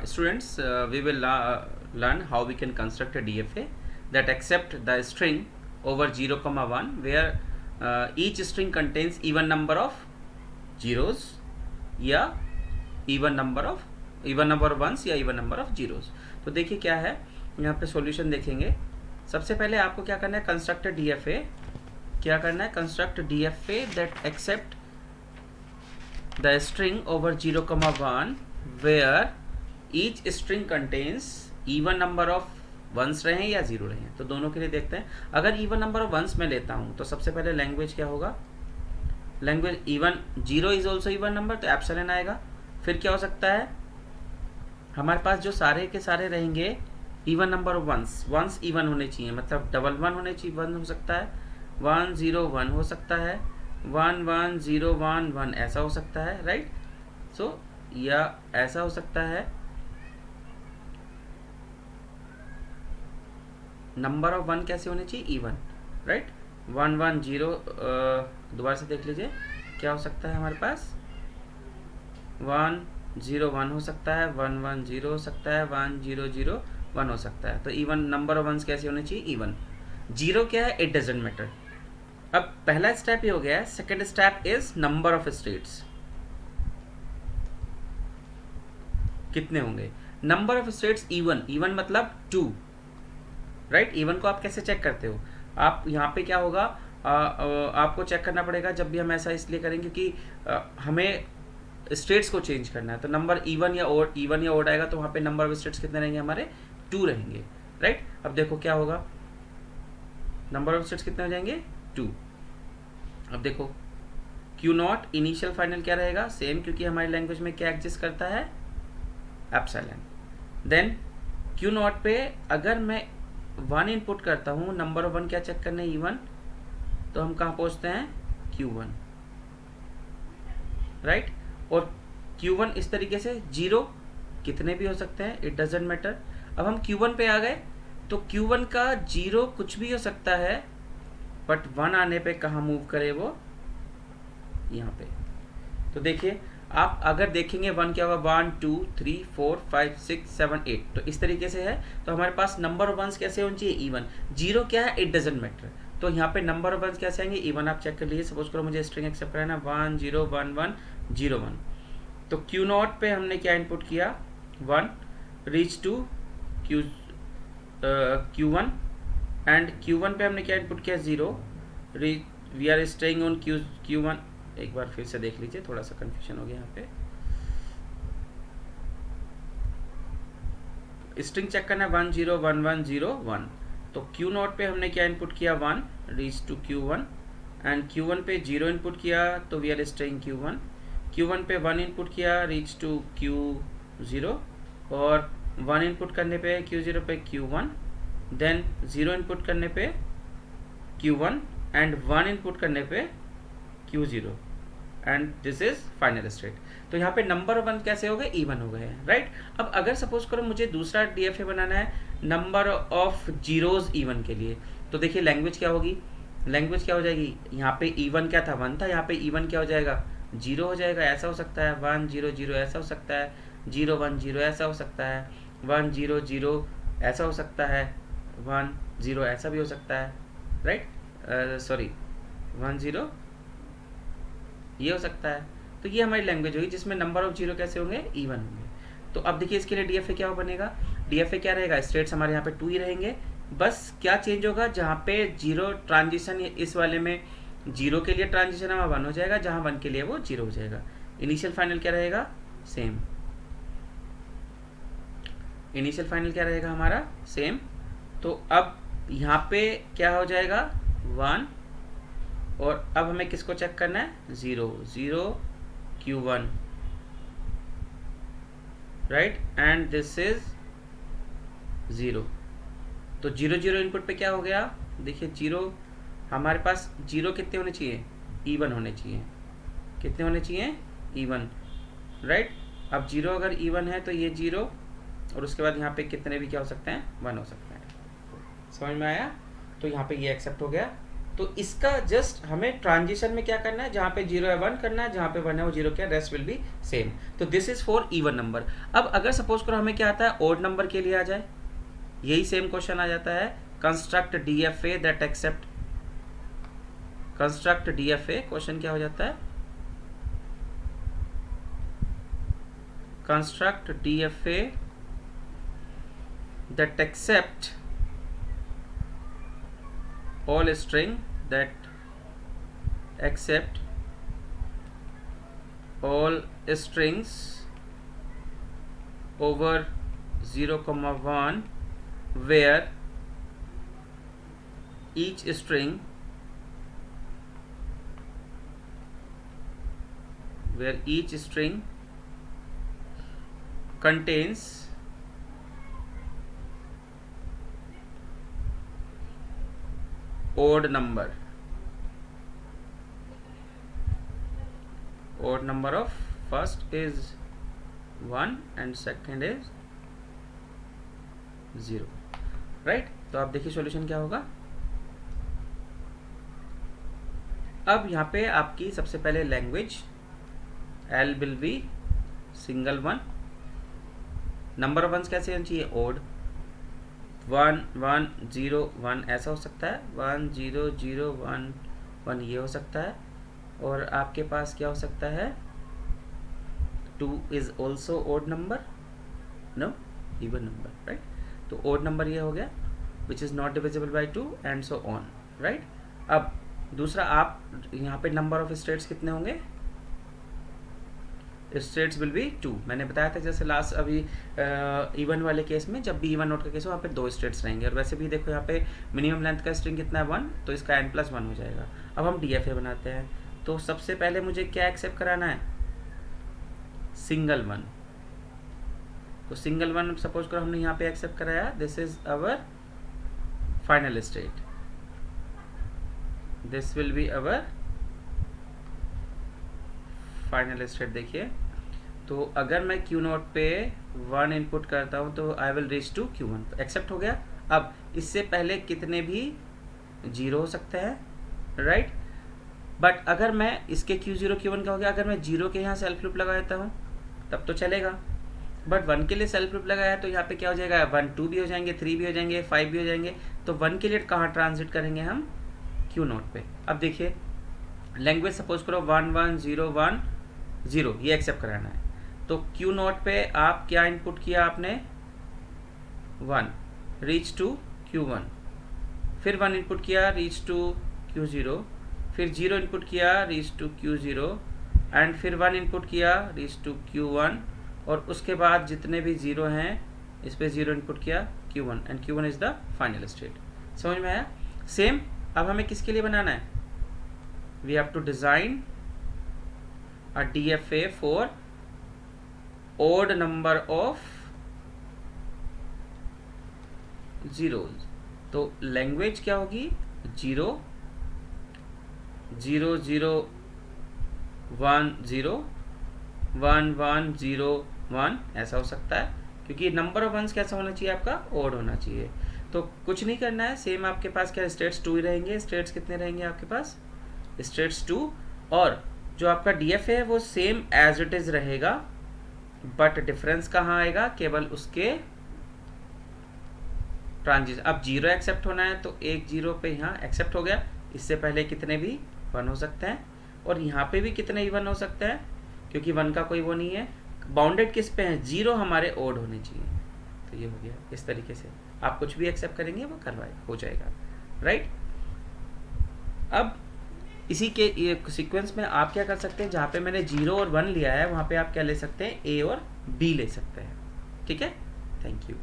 Students, we will learn how we can construct a DFA that accept the string over 0, 1 where each string contains even number of zeros या even number of ones या even number of zeros. तो देखिए क्या है यहाँ पे solution देखेंगे. सबसे पहले आपको क्या करना है, कंस्ट्रक्ट DFA. क्या करना है, construct DFA that accept the string over 0, 1 where each string contains even number of ones रहें या जीरो रहें. तो दोनों के लिए देखते हैं. अगर इवन नंबर ऑफ वंस में लेता हूं तो सबसे पहले लैंग्वेज क्या होगा, language even, zero is also even number तो एप्सिलॉन आएगा. फिर क्या हो सकता है, हमारे पास जो सारे के सारे रहेंगे even number of ones, ones even होने चाहिए, मतलब डबल वन होने चाहिए. वन हो सकता है 1 0 1 हो सकता है 1 1 0 1 1 ऐसा हो सकता है, राइट. सो या ऐसा हो सकता है. नंबर ऑफ वन कैसे होने चाहिए, इवन, राइट. 1 1 0 दोबारा से देख लीजिए क्या हो सकता है हमारे पास, 1 0 1 हो सकता है, 1 1 0 हो सकता है, 1 0 0 1 हो सकता है. तो इवन नंबर ऑफ वंस कैसे होने चाहिए, इवन. जीरो क्या है, इट डजेंट मैटर. अब पहला स्टेप ये हो गया है. Second step is number of states. कितने होंगे, number of states even, even मतलब 2, राइट. इवन को आप कैसे चेक करते हो, आप यहाँ पे क्या होगा, आपको चेक करना पड़ेगा जब भी हम ऐसा इसलिए करेंगे क्योंकि हमें स्टेट्स को चेंज करना है. तो नंबर इवन या ओड आएगा तो वहाँ पे नंबर ऑफ स्टेट्स कितने रहेंगे, हमारे 2 रहेंगे, राइट. अब देखो क्या होगा, नंबर ऑफ स्टेट्स कितने हो जाएंगे, 2. अब देखो क्यू नॉट इनिशियल फाइनल क्या रहेगा, सेम, क्योंकि हमारी लैंग्वेज में क्या एग्जिस्ट करता है, एप्सिलॉन. देन क्यू नॉट पे अगर मैं 1 इनपुट करता हूँ, नंबर ऑफ वन क्या चेक करना है, इवन, तो हम कहाँ पहुँचते हैं, Q1, राइट. और Q1 इस तरीके से, 0 कितने भी हो सकते हैं, इट डजेंट मैटर. अब हम Q1 पे आ गए तो Q1 का 0 कुछ भी हो सकता है, बट 1 आने पे कहाँ मूव करे वो, यहाँ पे. तो देखिए आप अगर देखेंगे 1 क्या होगा, 1 2 3 4 5 6 7 8. तो इस तरीके से है. तो हमारे पास नंबर ऑफ वंस कैसे होनी चाहिए, इवन. 0 क्या है, इट डजेंट मैटर. तो यहाँ पे नंबर ऑफ वंस कैसे आएंगे, इवन. आप चेक कर लीजिए. सपोज करो मुझे स्ट्रिंग एक्सेप्ट कराना 1 0 1 1 0 1. तो क्यू नॉट पे हमने क्या इनपुट किया, 1, reach to Q1 and Q1 पे हमने क्या इनपुट किया, 0. We are staying on Q1. एक बार फिर से देख लीजिए, थोड़ा सा कंफ्यूजन हो गया यहाँ पे. स्ट्रिंग चेक करना है 1 0 1 1 0 1. तो Q नॉट पे हमने क्या इनपुट किया, 1, reach to Q1 and Q1 पे 0 इनपुट किया तो we are staying Q1. Q1 पे 1 इनपुट किया, रीच टू Q0, और 1 इनपुट करने पे Q0 पे Q1, देन 0 इनपुट करने पे Q1 एंड 1 इनपुट करने पे Q0 and this is final state. तो यहाँ पे नंबर ऑफ वन कैसे हो गए, इवन हो गए, राइट. अब अगर सपोज करो मुझे दूसरा DFA बनाना है नंबर ऑफ जीरोज इवन के लिए, तो देखिए लैंग्वेज क्या होगी, लैंग्वेज क्या हो जाएगी, यहाँ पे इवन क्या था, 1 था, यहाँ पे इवन क्या हो जाएगा, 0 हो जाएगा. ऐसा हो सकता है 1 0 0 ऐसा हो सकता है, 0 1 0 ऐसा हो सकता है, 1 0 0 ऐसा हो सकता है, 1 0 ऐसा भी हो सकता है, राइट. सॉरी 1 0 ये हो सकता है. तो ये हमारी लैंग्वेज होगी जिसमें नंबर ऑफ 0 कैसे होंगे, इवन होंगे. तो अब देखिए इसके लिए DFA क्या बनेगा, DFA क्या रहेगा, स्टेट्स हमारे यहाँ पे 2 ही रहेंगे. बस क्या चेंज होगा, जहाँ पे 0 ट्रांजिशन, इस वाले में 0 के लिए ट्रांजिशन हमारा 1 हो जाएगा, जहाँ 1 के लिए वो 0 हो जाएगा. इनिशियल फाइनल क्या रहेगा, सेम. इनिशियल फाइनल क्या रहेगा हमारा, सेम. तो अब यहाँ पे क्या हो जाएगा, 1, और अब हमें किसको चेक करना है, 0 0 Q1, right, and this is 0. तो 0 0 इनपुट पे क्या हो गया, देखिए 0 हमारे पास, 0 कितने होने चाहिए, इवन होने चाहिए. कितने होने चाहिए, इवन, राइट. अब 0 अगर इवन है तो ये 0, और उसके बाद यहाँ पे कितने भी क्या हो सकते हैं, 1 हो सकते हैं. समझ में आया. तो यहाँ पे ये एक्सेप्ट हो गया. तो इसका जस्ट हमें ट्रांजिशन में क्या करना है, जहाँ पे 0 है 1 करना है, जहाँ पे 1 है वो 0 क्या, रेस्ट विल बी सेम। तो this is for even number. अब अगर सपोज करो हमें क्या आता है, ओड नंबर के लिए आ जाए, यही सेम क्वेश्चन आ जाता है, construct DFA that accept, construct DFA, question क्या हो जाता है, construct DFA that accept all string that accept all strings over 0,1 where each string contains odd number of first is 1 and second is 0, right. तो आप देखिए solution क्या होगा। अब यहाँ पे आपकी सबसे पहले language L will be single one, number of ones कैसे होना चाहिए, ओड, 1 1 0 1 ऐसा हो सकता है, 1 0 0 1 1 ये हो सकता है, और आपके पास क्या हो सकता है, 2 is also odd number, no even number, right. तो ओड नंबर ये हो गया which is not divisible by 2 and so on, right. अब दूसरा, आप यहाँ पे नंबर ऑफ स्टेट्स कितने होंगे, स्टेट्स विल बी 2। मैंने बताया था जैसे लास्ट अभी इवन वाले केस में, जब भी इवन नोट का केस हो वहाँ पे 2 स्टेट्स रहेंगे, और वैसे भी देखो यहाँ पे मिनिमम लेंथ का स्ट्रिंग कितना है 1, तो इसका n+1 हो जाएगा। अब हम डीएफए बनाते हैं, तो सबसे पहले मुझे क्या एक्सेप्ट कराना है, सिंगल वन। तो सिंगल वन सपोज करो हमने यहाँ पे एक्सेप्ट कराया, this is our final state, this will be our final state. देखिए, तो अगर मैं Q0 पे 1 इनपुट करता हूँ तो I will reach to Q1, तो एक्सेप्ट हो गया। अब इससे पहले कितने भी 0 हो सकते हैं, राइट। बट अगर मैं इसके Q0 Q1 का हो गया, अगर मैं 0 के यहाँ सेल्फ लूप लगा देता हूँ तब तो चलेगा, बट 1 के लिए सेल्फ लूप लगाया तो यहाँ पे क्या हो जाएगा, 1 2 भी हो जाएंगे, 3 भी हो जाएंगे, 5 भी हो जाएंगे। तो 1 के लिए कहाँ ट्रांजिट करेंगे हम, Q0 पे। अब देखिए लैंग्वेज सपोज करो 1 1 0 1 0 ये एक्सेप्ट कराना है, तो Q0 पे आप क्या इनपुट किया आपने, 1 रीच टू Q1, फिर 1 इनपुट किया रीच टू Q0, फिर 0 इनपुट किया रीच टू Q0, एंड फिर 1 इनपुट किया रीच टू Q1, और उसके बाद जितने भी 0 हैं इस पे 0 इनपुट किया Q1, and Q1 is the final state. समझ में आया। सेम अब हमें किसके लिए बनाना है, we have to design a DFA for odd number of zeros। तो लैंग्वेज क्या होगी, 0 0 0 1 0 1 1 0 1 ऐसा हो सकता है, क्योंकि नंबर ऑफ वंस कैसा होना चाहिए आपका, ओड होना चाहिए। तो कुछ नहीं करना है, सेम आपके पास क्या स्टेट्स 2 ही रहेंगे। स्टेट्स कितने रहेंगे आपके पास, स्टेट्स 2, और जो आपका डीएफए है वो सेम एज इट इज रहेगा, बट डिफरेंस कहाँ आएगा, केवल उसके ट्रांजिशन। अब 0 एक्सेप्ट होना है तो एक 0 पे यहाँ एक्सेप्ट हो गया, इससे पहले कितने भी 1 हो सकते हैं, और यहाँ पे भी कितने ही 1 हो सकते हैं, क्योंकि 1 का कोई वो नहीं है। बाउंडेड किस पे है, 0 हमारे ओड होने चाहिए। तो ये हो गया, इस तरीके से आप कुछ भी एक्सेप्ट करेंगे वो करवाए हो जाएगा, राइट। अब इसी के सीक्वेंस में आप क्या कर सकते हैं, जहाँ पे मैंने 0 और 1 लिया है वहाँ पे आप क्या ले सकते हैं, A और B ले सकते हैं, ठीक है। Thank you.